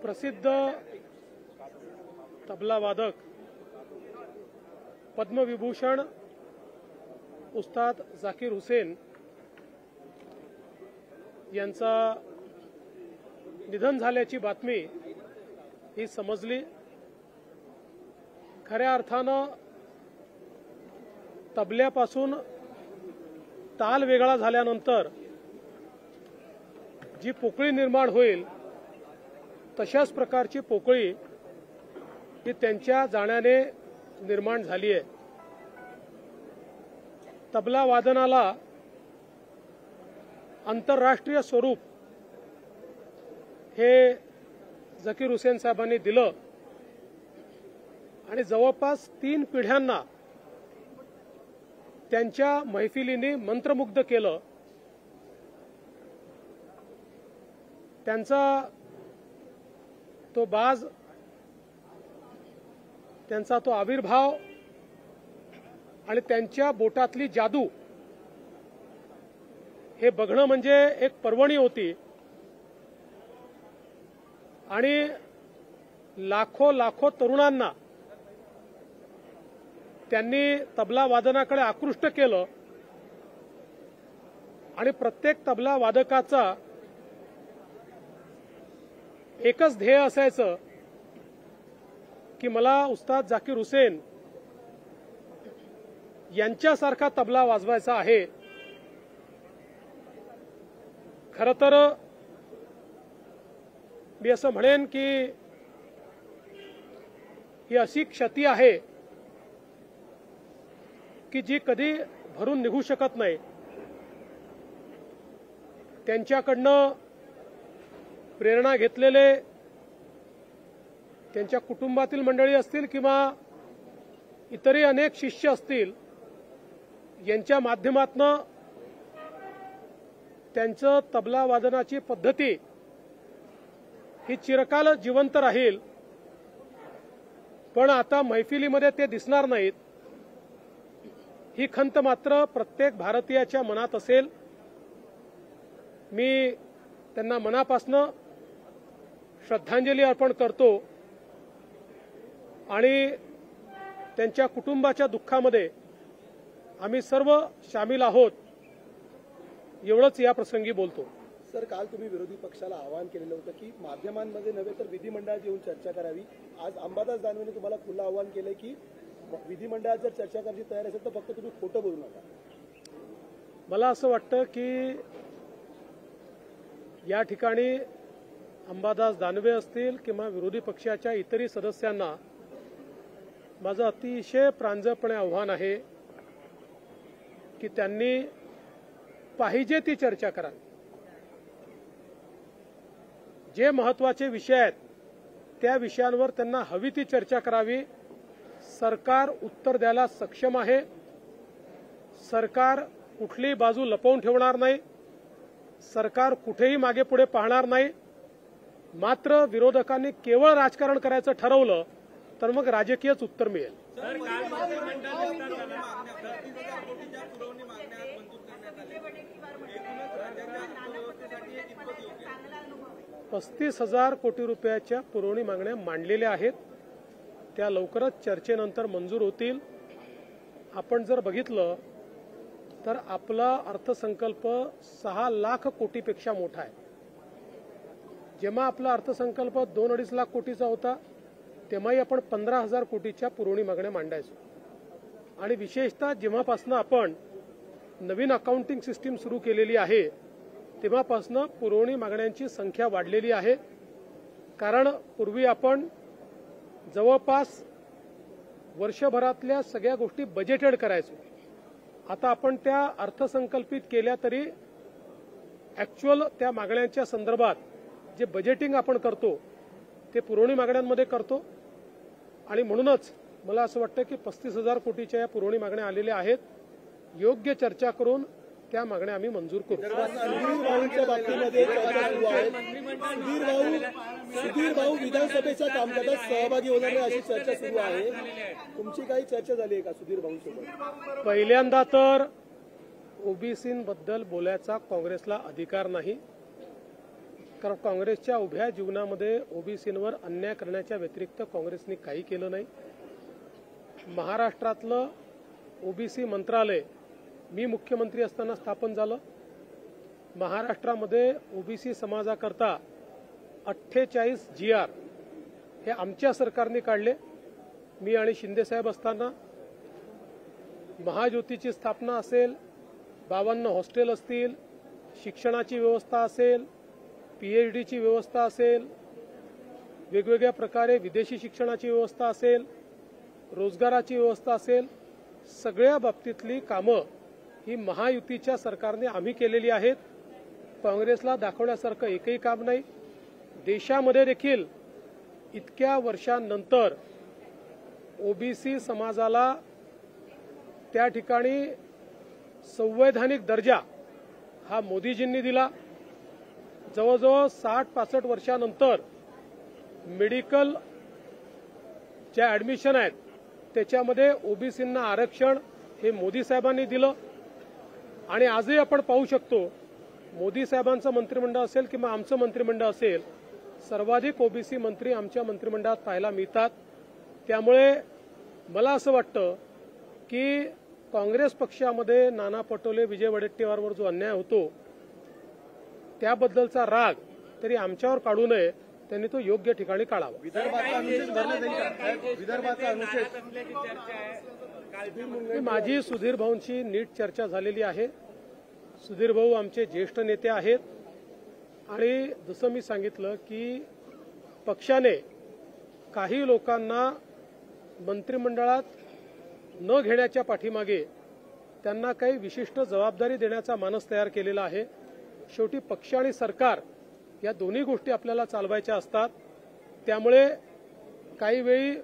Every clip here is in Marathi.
प्रसिद्ध तबला वादक पद्मविभूषण उस्ताद जाकीर हुसेन यांचा निधन झाल्याची बातमी ही समजली। खऱ्या अर्थानं तबल्यापासून ताल वेगळा झाल्यानंतर जी पोकळी निर्माण होईल तशाच प्रकारची पोकळी ही त्यांच्या जाण्याने निर्माण झाली आहे। तबला वादनाला आंतरराष्ट्रीय स्वरूप हे जाकीर हुसेन साहेबांनी दिलं आणि जवळपास 3 पिढ्यांना त्यांच्या मैफिलीने मंत्रमुग्ध केलं। त्यांचा तो बाज, त्यांचा तो आविर्भाव आणि त्यांच्या बोटातली जादू हे बघणं म्हणजे एक पर्वणी होती आणि लाखो लाखो तरुणांना त्यांनी तबला वादनाकडे आकृष्ट केलं आणि प्रत्येक तबला वादकाचा एकच ध्येय असायचं की मला उस्ताद जाकीर हुसेन यांच्यासारखा तबला वाजवायचा आहे। खरं तर मी असं म्हणेन की ही अशी क्षती आहे की जी कधी भरून निघू शकत नाही। त्यांच्याकडनं प्रेरणा घेतलेले त्यांच्या कुटुंबातील मंडळी असतील किंवा इतरही अनेक शिष्य असतील, यांच्या माध्यमातनं त्यांचं तबला वादनाची पद्धती ही चिरकाल जिवंत राहील। पण आता मैफिलीमध्ये ते दिसणार नाहीत ही खंत मात्र प्रत्येक भारतीयाच्या मनात असेल। मी त्यांना मनापासून श्रद्धांजली अर्पण करतो आणि त्यांच्या कुटुंबाच्या दुःखामध्ये आम्ही सर्व सामील आहोत एवढंच या प्रसंगी बोलतो। सर, काल तुम्ही विरोधी पक्षाला आवाहन केलेलं होतं की माध्यमांमध्ये नव्हे तर विधिमंडळात येऊन चर्चा करावी। आज अंबादास दानवेने तुम्हाला खुलं आवाहन केलंय की विधिमंडळात जर चर्चा करायची तयारी असेल तर फक्त तुम्ही खोटं बोलू नका। मला असं वाटतं की या ठिकाणी अंबादास दानवे असतील किंवा विरोधी पक्षाच्या इतरही सदस्यांना माझं अतिशय प्रांजळपणे आव्हान आहे की त्यांनी पाहिजे ती चर्चा करावी। जे महत्वाचे विषय आहेत त्या विषयांवर त्यांना हवी ती चर्चा करावी। सरकार उत्तर द्यायला सक्षम आहे। सरकार कुठलीही बाजू लपवून ठेवणार नाही। सरकार कुठेही मागे पुढे पाहणार नाही। मात्र विरोधकांनी केवळ राजकारण करायचं ठरवलं तर मग राजकीयच उत्तर मिळेल। 35,000 कोटी रुपयाच्या पुरवणी मागण्या मांडलेल्या आहेत, त्या लवकरच चर्चेनंतर मंजूर होतील। आपण जर बघितलं तर आपला अर्थसंकल्प 6 लाख कोटीपेक्षा मोठा आहे। जेव्हा आपला अर्थसंकल्प 2-2.5 लाख कोटीचा होता तेव्हाही आपण 15,000 कोटीच्या पुरवणी मागण्या मांडायचो आणि विशेषतः जेव्हापासून आपण नवीन अकाउंटिंग सिस्टीम सुरू केलेली आहे तेव्हापासून पुरवणी मागण्यांची संख्या वाढलेली आहे। कारण पूर्वी आपण जवळपास वर्षभरातल्या सगळ्या गोष्टी बजेटेड करायचो, आता आपण त्या अर्थसंकल्पित केल्या तरी ऍक्च्युअल त्या मागण्यांच्या संदर्भात जे बजेटिंग आपण करतो ते पुरवणी मागण्यांमध्ये करतो आणि म्हणूनच मला असं वाटतं की 35,000 कोटीच्या या पुरवणी मागण्या आलेल्या आहेत। योग्य चर्चा करून त्या मागण्या आम्ही मंजूर करू। सुधीर भाऊ विधानसभेच्या कामकाजात सहभागी होणार नाही अशी चर्चा सुरू आहे। तुमची काही चर्चा झाली आहे का सुधीर भाऊ सोबत? पहिल्यांदा तर ओबीसींबद्दल बोलायचा काँग्रेसला अधिकार नाही, काँग्रेसच्या उभ्या जीवनामध्ये ओबीसींवर अन्याय करण्याच्या व्यतिरिक्त काँग्रेसने काही केलं नाही. महाराष्ट्रातलं ओबीसी मंत्रालय मी मुख्यमंत्री असताना स्थापन झालं. महाराष्ट्रामध्ये ओबीसी समाजाकरता 48 GR हे आमच्या सरकारने काढले. मी आणि शिंदेसाहेब असताना महाज्योतीची स्थापना असेल, 52 हॉस्टेल असतील, शिक्षणाची व्यवस्था असेल, PhDची व्यवस्था असेल, वेगवेगळ्या प्रकारे विदेशी शिक्षणाची व्यवस्था असेल, रोजगाराची व्यवस्था असेल, सगळ्या बाबतीतली कामं ही महायुतीच्या सरकारने आम्ही केलेली आहेत. काँग्रेसला दाखवण्यासारखं एकही काम नाही. देशामध्ये देखील इतक्या वर्षांनंतर ओबीसी समाजाला त्या ठिकाणी संवैधानिक दर्जा हा मोदीजींनी दिला. जवळजवळ 60-65 वर्षानंतर मेडिकल ज्या ऍडमिशन आहेत त्याच्यामध्ये ओबीसींना आरक्षण हे मोदी साहेबांनी दिलं. आणि आजही आपण पाहू शकतो मोदी साहेबांचं मंत्रिमंडळ असेल किंवा आमचं मंत्रिमंडळ असेल, सर्वाधिक ओबीसी मंत्री आमच्या मंत्रिमंडळात पाहायला मिळतात. त्यामुळे मला असं वाटतं की काँग्रेस पक्षामध्ये नाना पटोले, विजय वडेट्टीवारवर जो अन्याय होतो त्याबद्दलचा राग तरी आमच्यावर काढू नये, त्यांनी तो योग्य ठिकाणी काढावा. माझी सुधीर भाऊंशी नीट चर्चा झालेली आहे. सुधीर भाऊ आमचे ज्येष्ठ नेते आहेत आणि जसं मी सांगितलं की पक्षाने काही लोकांना मंत्रिमंडळात न घेण्याच्या पाठीमागे त्यांना काही विशिष्ट जबाबदारी देण्याचा मानस तयार केलेला आहे. शेवटी पक्ष आणि सरकार या दोन्ही गोष्टी आपल्याला चालवायच्या असतात. त्यामुळे काही वेळी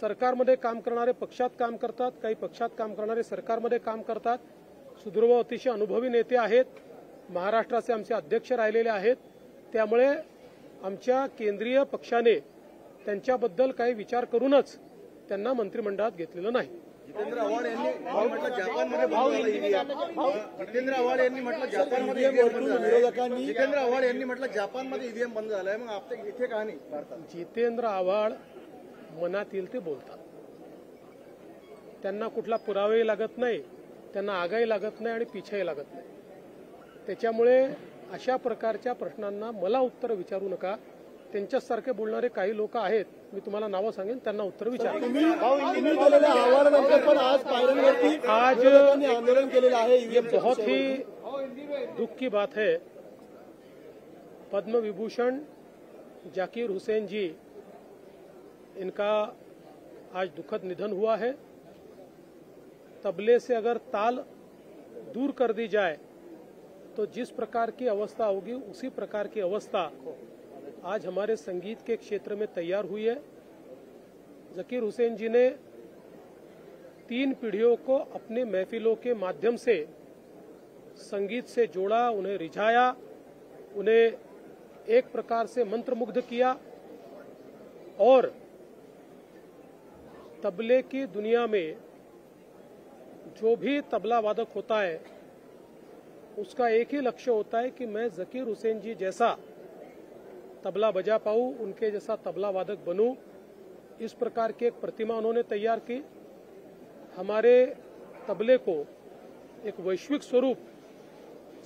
सरकारमध्ये काम करणारे पक्षात काम करतात, काही पक्षात काम करणारे सरकारमध्ये काम करतात. सुधीरभाऊ अतिशय अनुभवी नेते आहेत, महाराष्ट्राचे आमचे अध्यक्ष राहिलेले आहेत. त्यामुळे आमच्या केंद्रीय पक्षाने त्यांच्याबद्दल काही विचार करूनच त्यांना मंत्रिमंडळात घेतलेलं नाही. जितेंद्र आव्हाड यांनी म्हटलं जापानमध्ये जितेंद्र आव्हाड यांनी म्हटलं जापानमध्ये विरोधकांनी जितेंद्र आव्हाड यांनी म्हटलं जापानमध्ये ईव्हीएम बंद झालाय. मग आपल्या इथे का नाही भारतात? जितेंद्र आव्हाड मनात येईल ते बोलतात. त्यांना कुठला पुरावाही लागत नाही, त्यांना आगाही लागत नाही आणि पिछाही लागत नाही. त्याच्यामुळे अशा प्रकारच्या प्रश्नांना मला उत्तर विचारू नका. त्यांच्यासारखे बोलणारे काही लोक आहेत, मी तुम्हाला नावं सांगेन, त्यांना उत्तर विचारा. आज आंदोलन केलेलं आहे. ये बहुत ही दुख की बात है. पद्म विभूषण जाकिर हुसैन जी, इनका आज दुखद निधन हुआ है. तबले से अगर ताल दूर कर दी जाए तो जिस प्रकार की अवस्था होगी उसी प्रकार की अवस्था आज हमारे संगीत के क्षेत्र में तैयार हुई है. जाकिर हुसैन जी ने 3 पीढ़ियों को अपने महफिलों के माध्यम से संगीत से जोड़ा, उन्हें रिझाया, उन्हें एक प्रकार से मंत्रमुग्ध किया और तबले की दुनिया में जो भी तबला वादक होता है उसका एक ही लक्ष्य होता है कि मैं जाकिर हुसैन जी जैसा तबला बजा पाऊं, उनके जैसा तबला वादक बनूं. इस प्रकार की एक प्रतिमा उन्होंने तैयार की. हमारे तबले को एक वैश्विक स्वरूप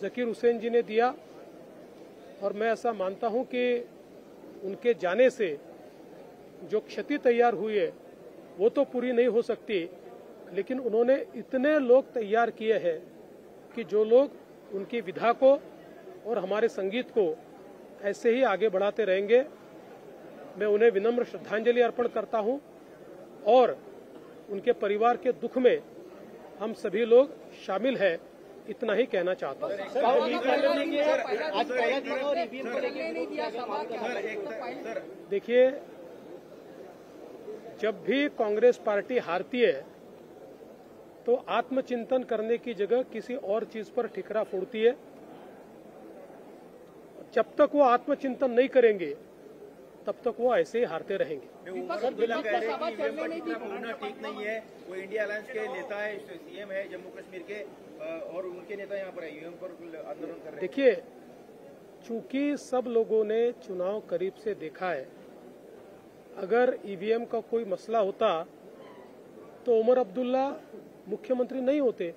जाकिर हुसैन जी ने दिया और मैं ऐसा मानता हूं कि उनके जाने से जो क्षति तैयार हुई है वो तो पूरी नहीं हो सकती, लेकिन उन्होंने इतने लोग तैयार किए हैं कि जो लोग उनकी विधा को और हमारे संगीत को ऐसे ही आगे बढ़ाते रहेंगे. मैं उन्हें विनम्र श्रद्धांजलि अर्पण करता हूं और उनके परिवार के दुख में हम सभी लोग शामिल हैं, इतना ही कहना चाहता हूं. देखिए, जब भी कांग्रेस पार्टी हारती है तो आत्मचिंतन करने की जगह किसी और चीज पर ठिकरा फोड़ती है. जब तक वो आत्मचिंतन नहीं करेंगे तब तक वो ऐसे ही हारते रहेंगे. ठीक नहीं है. वो इंडिया अलायंस के नेता है, सीएम है जम्मू कश्मीर के, और उनके नेता यहाँ पर ईवीएम पर आंदोलन कर रहे हैं. देखिए, चूंकि सब लोगों ने चुनाव करीब से देखा है, अगर ईवीएम का कोई मसला होता तो उमर अब्दुल्ला मुख्यमंत्री नहीं होते,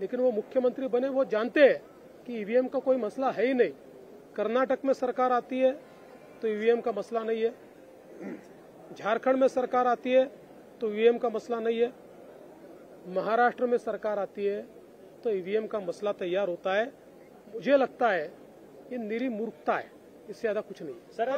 लेकिन वो मुख्यमंत्री बने। वो जानते हैं कि ईवीएम का कोई मसला है ही नहीं। कर्नाटक में सरकार आती है तो ईवीएम का मसला नहीं है, झारखंड में सरकार आती है तो ईवीएम का मसला नहीं है, महाराष्ट्र में सरकार आती है तो ईवीएम का मसला तैयार होता है। मुझे लगता है ये निरी मूर्खता है, इससे ज्यादा कुछ नहीं। सर,